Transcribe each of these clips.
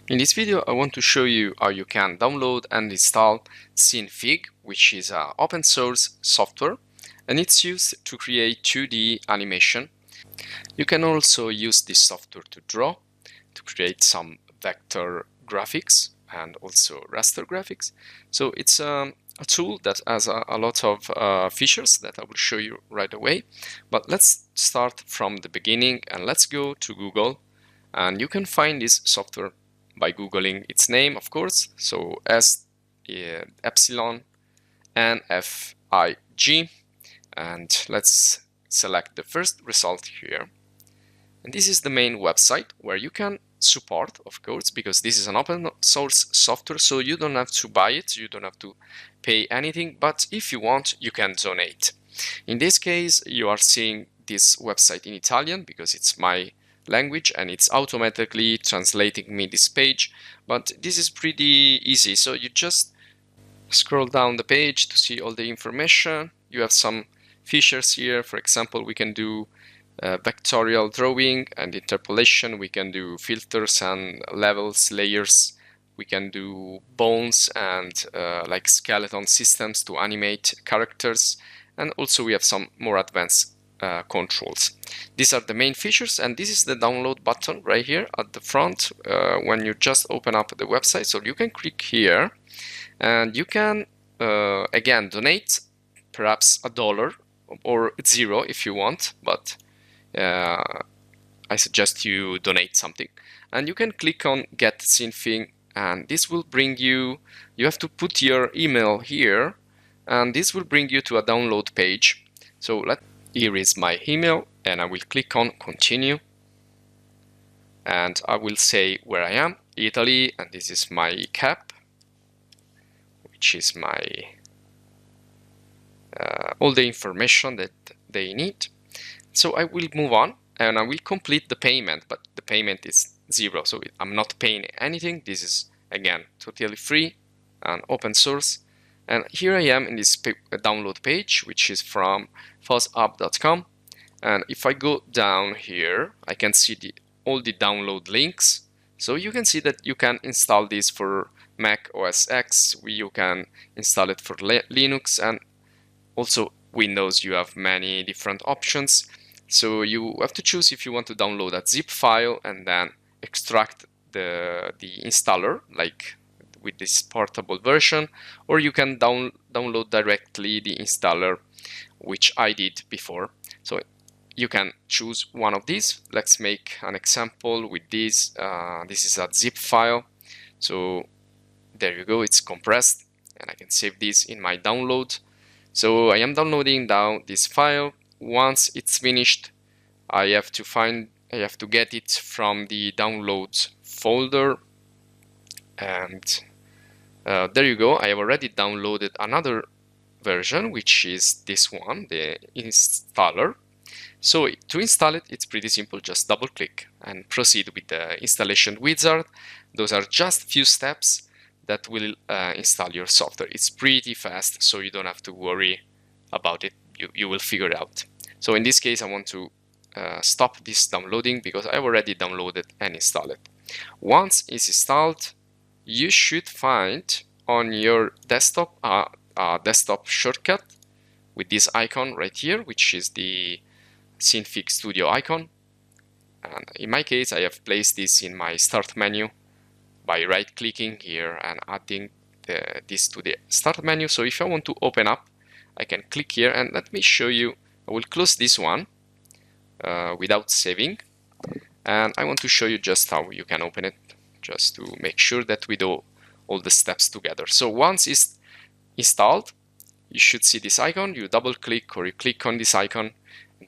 In this video, I want to show you how you can download and install Synfig, which is an open source software, and it's used to create 2D animation. You can also use this software to draw, to create some vector graphics and also raster graphics. So it's a tool that has a lot of features that I will show you right away. But let's start from the beginning and let's go to Google, and you can find this software by googling its name, of course. So epsilon NFIG, and let's select the first result here. And this is the main website where you can support, of course, because this is an open source software, so you don't have to buy it, you don't have to pay anything, but if you want, you can donate. In this case, you are seeing this website in Italian because it's my language and it's automatically translating me this page, but this is pretty easy. So you just scroll down the page to see all the information. You have some features here. For example, we can do vectorial drawing and interpolation. We can do filters and levels, layers. We can do bones and like skeleton systems to animate characters. And also we have some more advanced controls. These are the main features, and this is the download button right here at the front when you just open up the website. So you can click here and you can again donate perhaps $1 or $0 if you want, but I suggest you donate something. And you can click on Get Synfig, and this will bring you have to put your email here, and this will bring you to a download page. So here is my email, and I will click on Continue, and I will say where I am, Italy, and this is my cap, which is my all the information that they need. So I will move on and I will complete the payment, but the payment is $0, so I'm not paying anything. This is again totally free and open source. And here I am in this download page, which is from fuzzup.com. And if I go down here, I can see all the download links. So you can see that you can install this for Mac OS X, you can install it for Linux, and also Windows. You have many different options. So you have to choose if you want to download a zip file and then extract the installer, like with this portable version, or you can download directly the installer, which I did before. So you can choose one of these. Let's make an example with this. This is a zip file. So there you go, it's compressed, and I can save this in my download. So I am downloading now this file. Once it's finished, I have to get it from the downloads folder, and there you go. I have already downloaded another version, which is this one, the installer. So to install it, it's pretty simple. Just double click and proceed with the installation wizard. Those are just few steps that will install your software. It's pretty fast, so you don't have to worry about it. You will figure it out. So in this case, I want to stop this downloading because I've already downloaded and installed it. Once it's installed, you should find on your desktop a desktop shortcut with this icon right here, which is the Synfig Studio icon. And in my case, I have placed this in my start menu by right-clicking here and adding this to the start menu. So if I want to open up, I can click here, and let me show you. I will close this one without saving, and I want to show you just how you can open it, just to make sure that we do all the steps together. So once it's installed, you should see this icon. You double click or you click on this icon.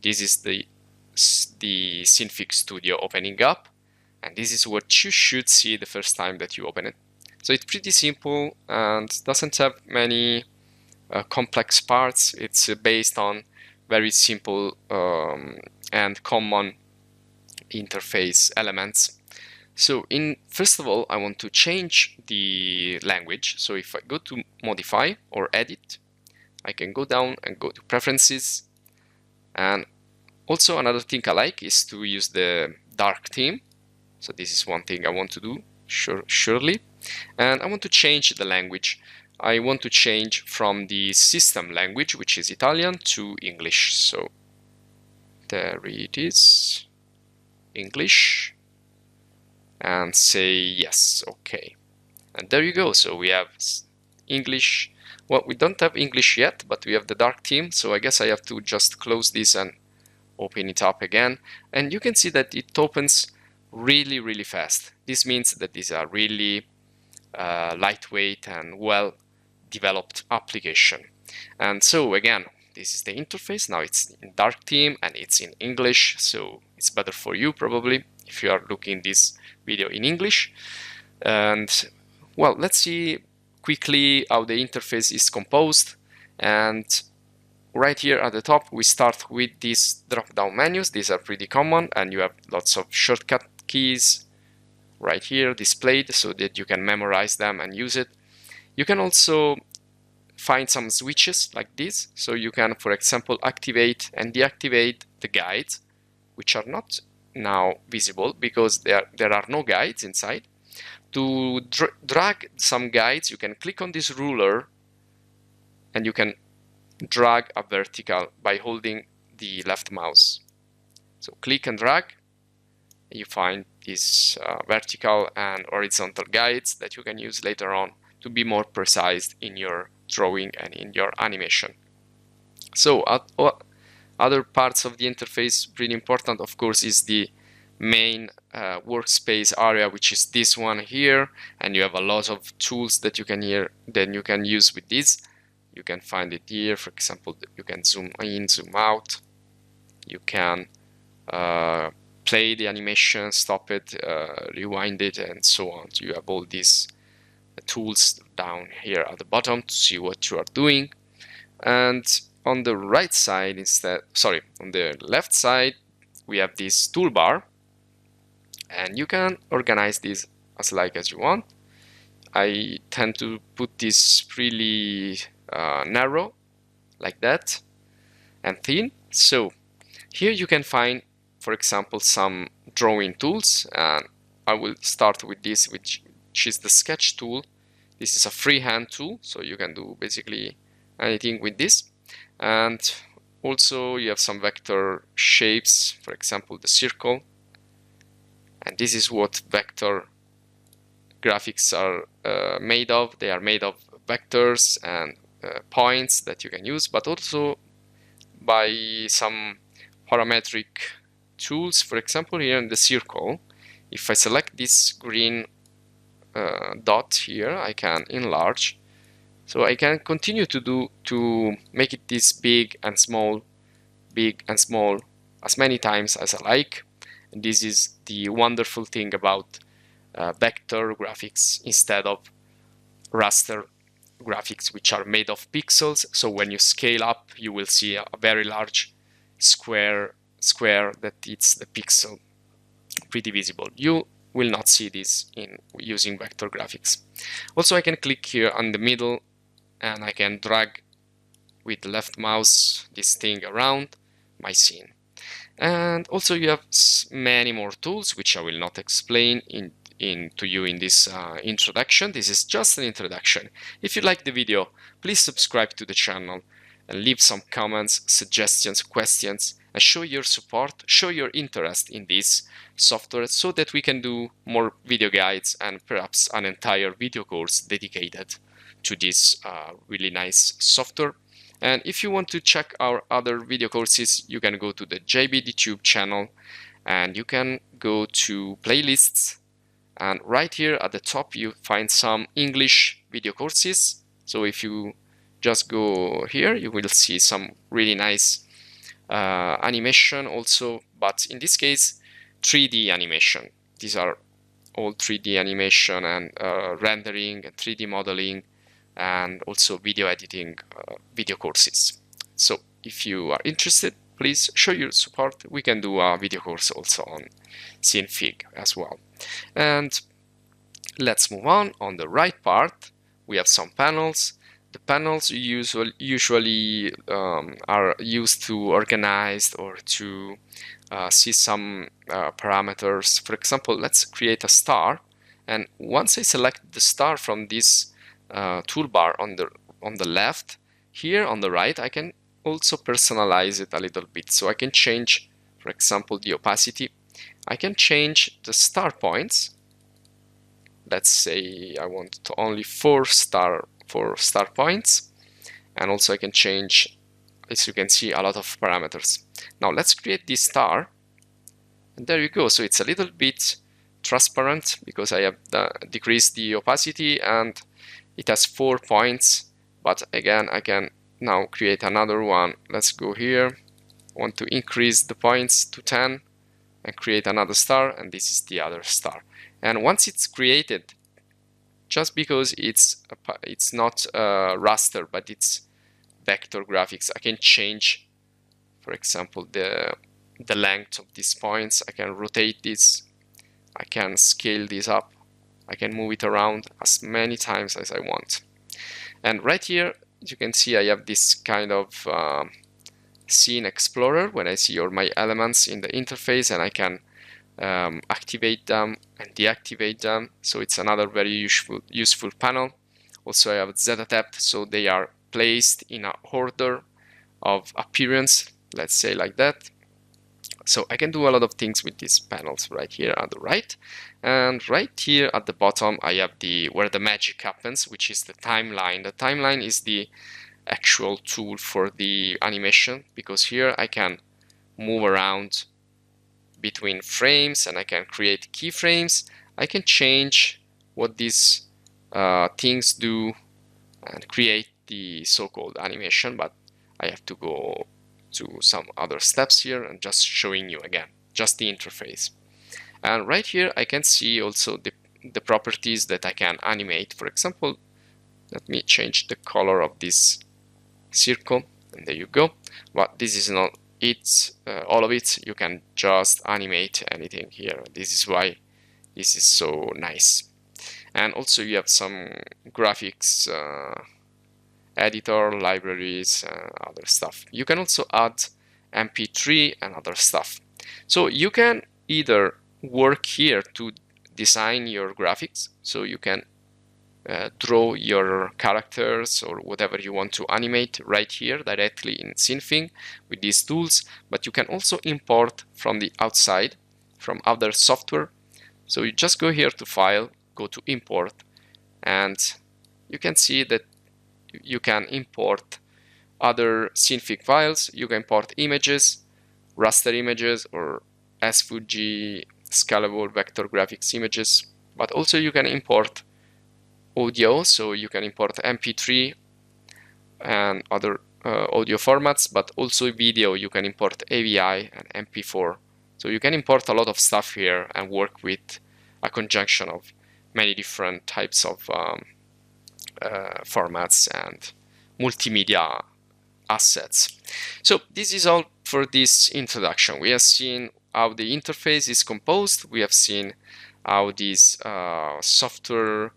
This is the Synfig Studio opening up, and this is what you should see the first time that you open it. So it's pretty simple and doesn't have many complex parts. It's based on very simple and common interface elements. So first of all, I want to change the language. So if I go to modify or edit, I can go down and go to preferences. And also another thing I like is to use the dark theme. So this is one thing I want to do. surely. And I want to change the language. I want to change from the system language, which is Italian, to English. So there it is, English, and say yes, okay. And there you go. So we have English. Well, we don't have English yet, but we have the dark theme. So I guess I have to just close this and open it up again. And you can see that it opens really, really fast. This means that these are really lightweight and well developed application. And so again, this is the interface. Now it's in dark theme and it's in English, so it's better for you probably if you are looking this video in English. And well, let's see quickly how the interface is composed. And right here at the top, we start with these drop-down menus. These are pretty common, and you have lots of shortcut keys right here displayed so that you can memorize them and use it. You can also find some switches like this. So you can, for example, activate and deactivate the guides, which are not now visible because there are no guides inside. To drag some guides, you can click on this ruler and you can drag a vertical by holding the left mouse. So click and drag, and you find these vertical and horizontal guides that you can use later on to be more precise in your drawing and in your animation. So other parts of the interface, pretty important, of course, is the main workspace area, which is this one here, and you have a lot of tools that you can use with this. You can find it here. For example, you can zoom in, zoom out. You can play the animation, stop it, rewind it, and so on. So you have all these tools down here at the bottom to see what you are doing. And on the right side on the left side, we have this toolbar, and you can organize this as you want. I tend to put this really narrow like that and thin. So here you can find, for example, some drawing tools, and I will start with this, which is the sketch tool. This is a freehand tool, so you can do basically anything with this. And also you have some vector shapes, for example, the circle. And this is what vector graphics are made of. They are made of vectors and points that you can use, but also by some parametric tools. For example, here in the circle, if I select this green dot here, I can enlarge. So I can continue to make it this big and small as many times as I like. And this is the wonderful thing about vector graphics instead of raster graphics, which are made of pixels. So when you scale up, you will see a very large square that it's the pixel, pretty visible. You will not see this in using vector graphics. Also, I can click here on the middle and I can drag with the left mouse this thing around my scene. And also you have many more tools, which I will not explain to you in this introduction. This is just an introduction. If you like the video, please subscribe to the channel and leave some comments, suggestions, questions, and show your support, show your interest in this software so that we can do more video guides and perhaps an entire video course dedicated to this really nice software. And if you want to check our other video courses, you can go to the jbdtube channel and you can go to playlists, and right here at the top you find some English video courses. So if you just go here, you will see some really nice animation also, but in this case 3D animation. These are all 3D animation and rendering and 3D modeling, and also video editing video courses. So if you are interested, please show your support. We can do a video course also on Synfig as well. And let's move on. On the right part, we have some panels. The panels usually are used to organize or to see some parameters. For example, let's create a star, And once I select the star from this toolbar on the left, here on the right, I can also personalize it a little bit. So I can change, for example, the opacity. I can change the star points. Let's say I want to only 4 star points. And also I can change, as you can see, a lot of parameters. Now let's create this star. And there you go. So it's a little bit transparent because I have decreased the opacity and it has 4 points. But again, I can now create another one. Let's go here. I want to increase the points to 10 and create another star, and this is the other star. And once it's created, just because it's not raster but it's vector graphics, I can change, for example, the length of these points. I can rotate this, I can scale this up, I can move it around as many times as I want. And right here, as you can see, I have this kind of scene explorer when I see all my elements in the interface, and I can activate them and deactivate them. So it's another very useful panel. Also, I have Z-tapped, so they are placed in an order of appearance, let's say like that. So I can do a lot of things with these panels right here at the right. And right here at the bottom, I have where the magic happens, which is the timeline. The timeline is the actual tool for the animation, because here I can move around between frames and I can create keyframes. I can change what these things do and create the so-called animation, but I have to go to some other steps here and just showing you again just the interface. And right here I can see also the properties that I can animate. For example, let me change the color of this circle, and there you go. But this is not it, all of it. You can just animate anything here. This is why this is so nice. And also you have some graphics editor, libraries, other stuff. You can also add MP3 and other stuff. So you can either work here to design your graphics, so you can draw your characters or whatever you want to animate right here directly in Synfig with these tools, but you can also import from the outside, from other software. So you just go here to File, go to Import, and you can see that you can import other Synfig files. You can import images, raster images, or SVG, scalable vector graphics images, but also you can import audio, so you can import MP3 and other audio formats, but also video. You can import AVI and MP4. So you can import a lot of stuff here and work with a conjunction of many different types of formats and multimedia assets. So this is all for this introduction. We have seen how the interface is composed. We have seen how this software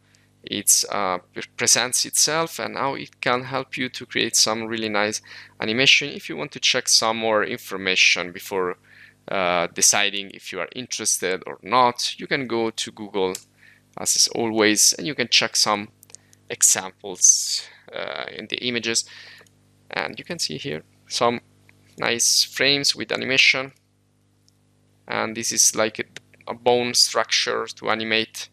presents itself and how it can help you to create some really nice animation. If you want to check some more information before deciding if you are interested or not, you can go to Google as always, and you can check some examples in the images, and you can see here some nice frames with animation. And this is like a bone structure to animate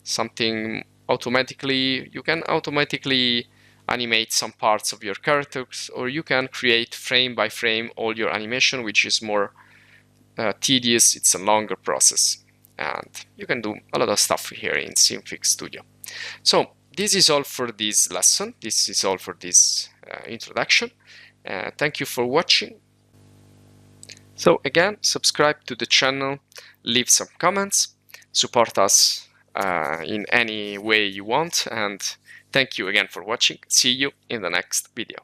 something automatically. You can automatically animate some parts of your characters, or you can create frame by frame all your animation, which is more tedious. It's a longer process, and you can do a lot of stuff here in Synfig Studio. So this is all for this lesson. This is all for this introduction. Thank you for watching. So again, subscribe to the channel, leave some comments, support us in any way you want, and thank you again for watching. See you in the next video.